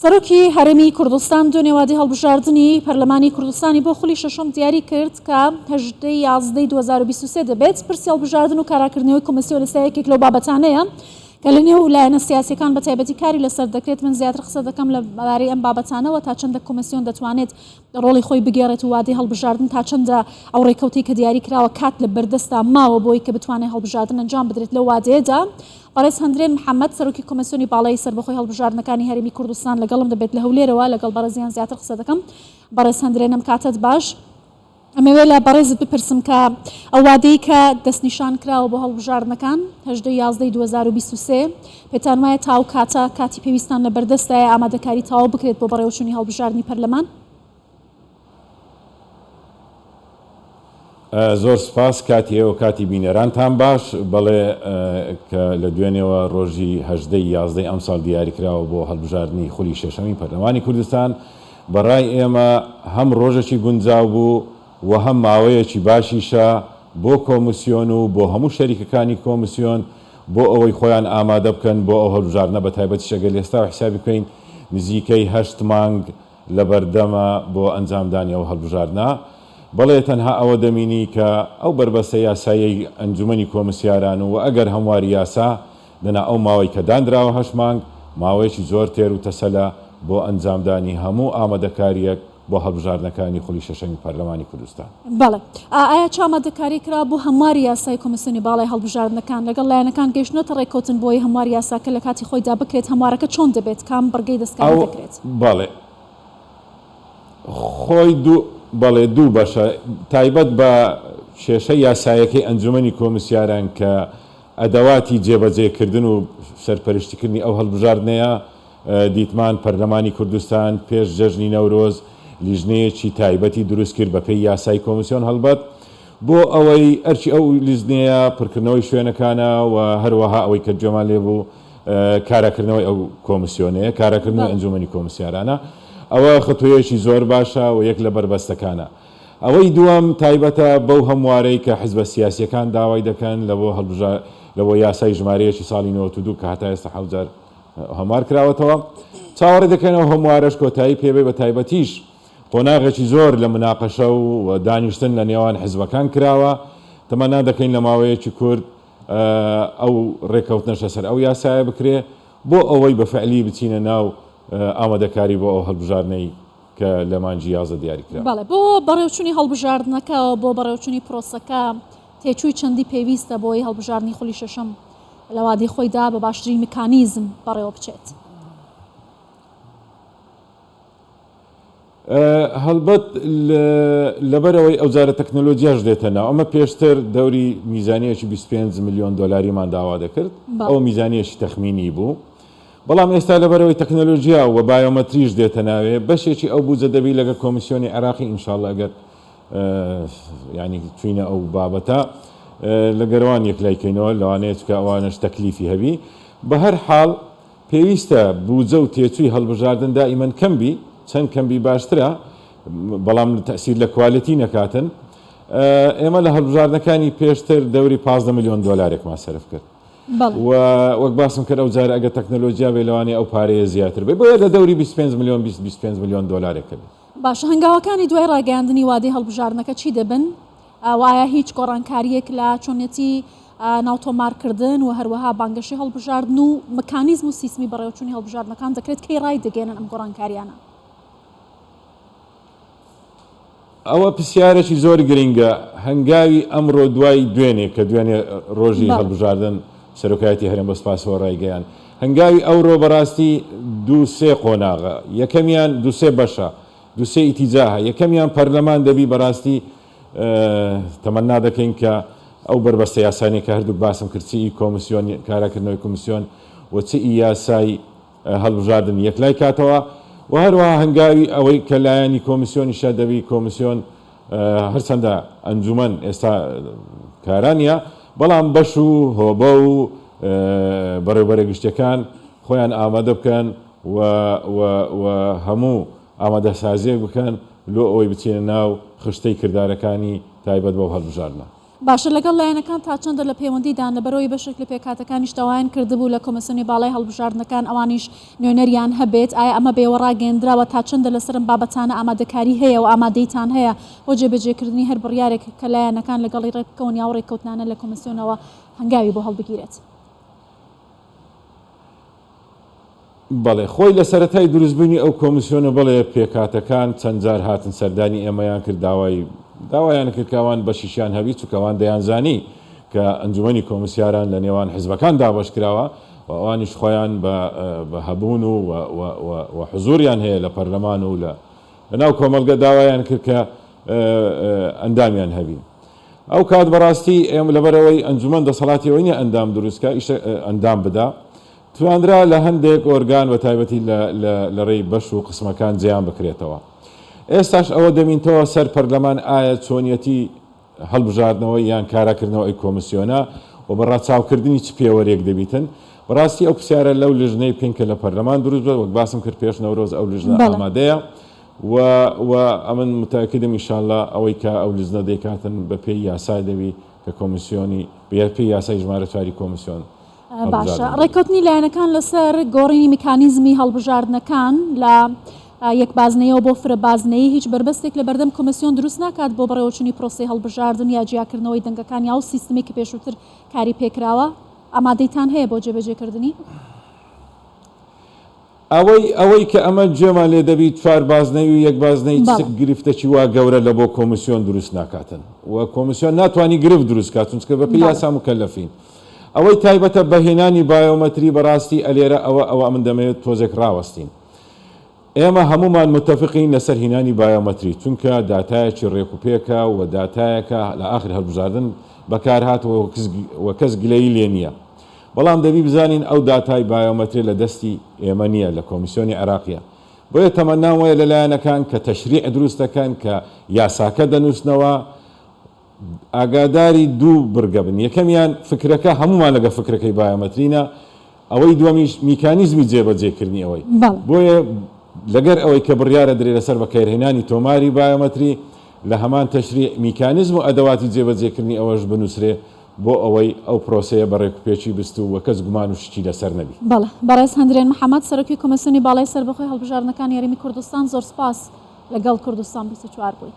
سەرۆکی هەرێمی کوردستان دوێنێوادی هەڵبژاردننی پەرلەمانی کوردستانی بۆ خولی شەشەم دیاری کرد کە 18/11/2023 دەبێت پرسی هەڵبژاردن و کاراکردنەوەی کۆمسیۆ لەسەر لەو بابەتانەیە کە لە نێو لایەنە سیاسیەکان بە تایبەتی کاری لەسەر دەکرێت. من زیاتر قسە دەکەم لەبارەی ئەم بابەتانەوە تا چەندە کۆمسیۆن دەتوانێت ڕۆڵی خۆی بگێڕێت و وادی هەڵبژاردن تا چەندە ئەو ڕێکەوتی کە دیاری کراوە کات لە بەردەستا ماوە بۆی کە بتوانێت هەڵبژاردن ئەنجام بدرێت لەو وادەیەدا. بەڕێز هەندرێن محەممەد سەرۆکی کۆمسیۆنی باڵای سەربەخۆی هەڵبژاردنەکانی هەرێمی کوردستان لەگەڵم دەبێت لە هەولێرەوە لەگەڵ بەڕێزیان زیاتر قسە دەکەم. بەڕێز هەندرێنم کاتت باش. ئەمەوێ لە بەڕێزت بپرسم کە ئەو وادەی کە دەستنیشان کراوە بۆ هەڵبژاردنەکان 18/11/2023 پێتان وایە تاو کاتە کاتی پێویستان لە بەردەستایە ئامادەکاری تاوا بکرێت بۆ بەڕێوەچوونی هەڵبژاردننی پەرلەمان؟ زۆر سپاس کاتی ئێوە کاتی بینەرانتان باش. بەڵێ کە لە دوێنێەوە ڕۆژی 18/11 ئەم ساڵ دیاری کراوە بۆ هەڵبژاردننی خولی شەشەمی پەرلەمانی کوردستان. بەڕای ئێمە هەم ڕۆژێکی گونجاو بوو و هەم ماوەیەکی باشیشە بۆ کۆمسیۆن و بۆ هەموو شەریکەکانی کۆمسیۆن بۆ ئەوەی خۆیان ئامادە بکەن بۆ ئەو هەڵبژاردنە بە تایبەتی شەگەل ئێستا و حسابی بکەین نزیکەی 8 مانگ لە بەردەمە بۆ ئەنجامدانی ئەو هەڵبژاردنە. بەڵێ تەنها ئەوە دەمینی کە ئەو بربەستە یاسایی ئەنجومەنی کۆمسیاران و ئەگەر هەمواری یاسا دەنا ئەو ماوەی کە دانراوە 8 مانگ ماوەیەکی زۆر تێر و تەسەلە بۆ ئەنجامدانی هەموو ئامادەکاریەک بۆ هەڵبژاردنەکانی خولی شەشەمی پەرلەمانی کوردستان. بەڵێ ئایا ئامادەکاری کرا بۆ هەمواری یاسای کۆمسیۆنی باڵای هەڵبژاردنەکان لەگەڵ لایەنەکان گەیشتنەوە ڕێککەوتن بۆی هەمواری یاساکە لە کاتی خۆیدا بکرێت هەموارەکە چۆن دەبێت کام بەرگەی دەستکاری دەکرێت؟ بەڵێ خۆی بەڵێ دوو بەشە تایبەت بە کێشە یاسایەکەی ئەنجومەنی کۆمسیاران کە ئەدەواتی جێبەجێکردن و سەرپەرشتیکردنی ئەو هەڵبژاردنەیە دیتمان پەرلەمانی کوردستان پێش جەژنی نەورۆز لیژنەیەکی تایبەتی دروست کرد بەپێی یاسای کۆمسیۆن هەڵبەت بۆ ئەوەی ئەرچی ئەو لیژنەیە پڕکردنەوەی شوێنەکانە و هەروەها ئەوەی کە جێمان لێ بوو کاراکردنەوەی ئەو کۆمسیۆنەیە کاراکردنەوەی ئەنجومەنی کۆمسیارانە. ئەوە خەتوویەکی زۆر باشە و یەک لە بربەستەکانە. ئەوەی دووەم تایبەتە بەو هەموارەی کە حیزبە سیاسیەکان داوای دەکەن لە بۆ یاسای ژمارەیەکی ساڵی 92 کە هەتا ئێستا 7 هەموار کراوەتەوە چاوەڕێ دەکەنەوە هەموارەش کۆتایی پێبێ بە تایبەتیش قۆناغێکی زۆر لە مناقەشە و دانیشتن لە نێوان حیزبەکان کراوە. تەمەنا دەکەین لە ماوەیەکی کورد ئەو ڕێکەوتنەشە سەر ئەو یاسایە بکرێ بۆ ئەوەی بە فعلی بچینە ناو ئامادەکاری بۆ ئەو هەڵبژاردنەی کە لە مانجی 11 دیاری کرا. بەڵێ بۆ بەڕێوچوونی هەڵبژاردنەکەەوە بۆ بەڕێوچوونی پرۆسەکە تێچووی چەندی پێویستە بۆی هەڵبژاردننی خولی شەشەم لە وادی خۆیدا بە باشترین میکانیزم بەڕێوە بچێت؟ هەڵبەت لەبەرەوەی ئەو جارە تەکنۆلۆژیاش دێتە ناو ئەمە پێشتر دەوری میزانیەکی 25 ملیۆن دۆلاریمان داوا دەکرد ئەو میزانیەشی تەخمینی بوو. بەڵام ئێستا لەبەرەوەی تەکنۆلۆژیا و بایۆمەتریش دێتە ناوێ بەشێکی ئەو بوجە دەبی لەگە کۆمسیۆنی عێراقی ئینشاڵڵا ئەگەر ینی چوینە ئەو بابەتە لە گەروان یەکلایکەینەوە لەوانەیە کە ئەوانش تەکلیفی هەبی. بە هەر حاڵ پێویستە بوجە و تێچووی هەڵبژاردن دائیمەن کەمبی چەند کەمبی باشترە بەڵام تەسیر لە کوالیتی نەکاتن. ئێمە لە هەڵبژاردنەکانی پێشتر دەوری 15 ملیۆن دۆلارێکمان سەرف کرد وەک باسم کرد ئەو جارە ئەگە تەکنۆلۆژیا بێ لەوانەیە ئەو پارەیە زیاتر بێ بۆیە لە دەوری 25 ملیۆن 25 ملیۆن دۆلارێکە بێت. باشە هەنگاوەکانی دوای ڕاگەاندنی وادەی هەڵبژاردنەکە چی دەبن؟ وایە هیچ گۆڕانکاریەک لە چۆنیەتی ناوتۆمارکردن و هەروەها بانگەشی هەڵبژاردن و مکانیزم و سیستمی بەڕێوەچوونی هەڵبژاردنەکان دەکرێت کەی ڕای دەگەێنن ئەم گۆڕانکاریانە؟ ئەوە پرسیارێکی زۆر گرنگە. هەنگاوی ئەمڕۆ دوای دوێنێ کە دوێنێ ڕۆژی هەڵبژاردن سەرۆکایەتی هەرێم بە سپاسەوە ڕایگەیان هەنگاوی ئەوڕۆ بەڕاستی 2-3 قۆناغە یەکەمیان 2-3 بەشە 2-3 ئیتیجاهە. یەکەمیان پەرلەمان دەبی بەڕاستی تەمەنا دەکەین کە ئەو بربەستە یاسانی کە هەردوو باسم کرد چی کۆمسیۆن کاراکردنەوەی کۆمسیۆن و چی یاسای هەڵبژاردن یەکلای کاتەوە و هەروەها هەنگاوی ئەوەی کە لایەنی کۆمسیۆنیشە دەبی کۆمسیۆن هەرچەندە ئەنجومەن ئێستا کارانە بەڵام بەش و هۆبە و بەڕێوەبەرە گشتەکان خۆیان ئامادە بکەن و هەموو ئامادەسازیەک بکەن لۆ ئەوەی بچینە ناو خشتەی کردارەکانی تایبەت بەو هەڵبژاردنە. باشە لەگەڵ لایەنەکان تا چەندە لە پەیوەندیدان لەبەرەوەی بەشێک لە پێکاتەکانیش داوایان کردبوو لە کۆمسیۆنی باڵای هەڵبژاردنەکان ئەوانیش نوێنەریان هەبێت ئایا ئەمە بێوەڕاگەیەندراوە تا چەندە لەسەرم بابەتانە ئامادەکاری هەیە و ئامادەیتان هەیە بۆ جێبەجێکردنی هەر بڕیارێک کە لایەنەکان لەگەڵی ڕێککەون یا ڕێککەوتنانە لە کۆمسیۆنەوە هەنگاوی بۆ هەڵبگیرێت. بەڵێ خۆی لە سەرەتای دروستبوونی ئەو کۆمسیۆنە بڵێ پێکاتەکان چەند جار هاتن سەردانی ئێمەیان کرد داوایان کرد کەوان بەشیشیان هەبی چووکەوان دەیانزانی کە ئەنجومەنی کۆمسیاران لە نێوان حزبەکان دابەش کراوە و ئەوانیش خۆیان بە هەبوون و حزوریان هەیە لە پەرلەمان و لەناو کۆمەلگە داوایان کرد کە ئەندامیان هەبی. ئەو کات بەڕاستی ئێمە لەبەرەوەی ئەنجومەن دەسەڵاتیەوەی نیە ئەندام دروستکە ئەندام بدا توانرا لە هەندێک ئۆرگان و تایبەتی لە ڕێی بەش و قسمەکان جیان بکرێتەوە. ئێستاش ئەوە دەمینتەوە سەر پەرلەمان ئایا چۆنیەتی هەڵبژاردنەوەی یان کاراکردنەوە ئەی کۆمسیۆنە و بەڕاچاوکردنی چ پێوەرێک دەبیتن. بەڕاستی ئەو پرسیارە لەو لژنەی بکەین کە لە پەرلەمان دروست بێت وەک باسم کرد پێش نەورۆز ئەو لژنە ئامادەیە و ئەمن متاکدم ئینشاءالله ئەوەی کە ئەو لژنە دەیکاتن بە پێی یاسای دەبی کە کۆمسیۆنی پێی یاسای ژمارە 4 کۆمسیۆن. باشە ڕێککەوتنی لایەنەکان لەسەر گۆڕینی میکانیزمی هەڵبژاردنەکان لە یەک بازنەیەوە بۆ فرە بازنەیە هیچ بربەستێک لە بەردەم کۆمسیۆن دروست ناکات بۆ بەڕێوەچوونی پرۆسی هەڵبژاردن یا جیاکردنەوەی دەنگەکان یا و سیستمی کە پێشووتر کاری پێکراوە ئامادەیتان هەیە بۆ جێبەجێکردنی؟ ئەوەی کە ئەمە جێمان لێ دەبیت 4 بازنەی و یەک بازنەی گرفتەی وا گەورە لە بۆ کۆمسیۆن دروست ناکاتن و کۆمسیۆن ناتوانانی گرفت دروست کاتون چکە بە پێی یاسا مکەلەفین. ئەوەی تایبەتە بەهێنانی بایۆمەتری بەڕاستی ئەلێرە ئەوە من دەمەوێت تۆزێک ڕاوەستین. ئێمە هەمومان متفقین لەسەر هینانی بایۆمەتری چونکە داتایەکی ڕێکوپێکە و داتایەکە لە ئاخر هەڵبژاردن بەکارهاتەوە و کەس گلەیی لێ نییە. بەڵام دەبی بزانین ئەو داتای بایۆمەتری لە دەستی ئێمە نییە لە کۆمسیۆنی عێراقیە. بۆیە تەمەنام وایە لەلایەنەکان کە تەشریع دروستەکەن کە یاساکە دەنووسنەوە ئاگاداری دوو برگە بن. یەکەمیان فکرەکە هەمومان لەگە فکرەکەی بایۆمەترینە، ئەوەی دووەمیش میکانیزمی جێبەجێکردنی ئەوەی. بۆیە لەگەر ئەوەی کە بڕیارە درێ لەسەر بەکارهێنانی تۆماری بایۆمەتری لە هەمان تەشریع میکانیزم و ئەدەواتی جێبەجێکردنی ئەوەش بنووسرێ بۆ ئەوەی ئەو پرۆسەیە بەڕێکوپێکی بست و کەس گومان و شتی لەسەر نەبی. بەڵێ بەڕێز هەندرێن محەممەد سەرۆکی کۆمسیۆنی باڵای سەربەخۆی هەڵبژاردنەکان یاریمی کوردستان زۆر سپاس لەگەڵ کوردستان 24 بووی.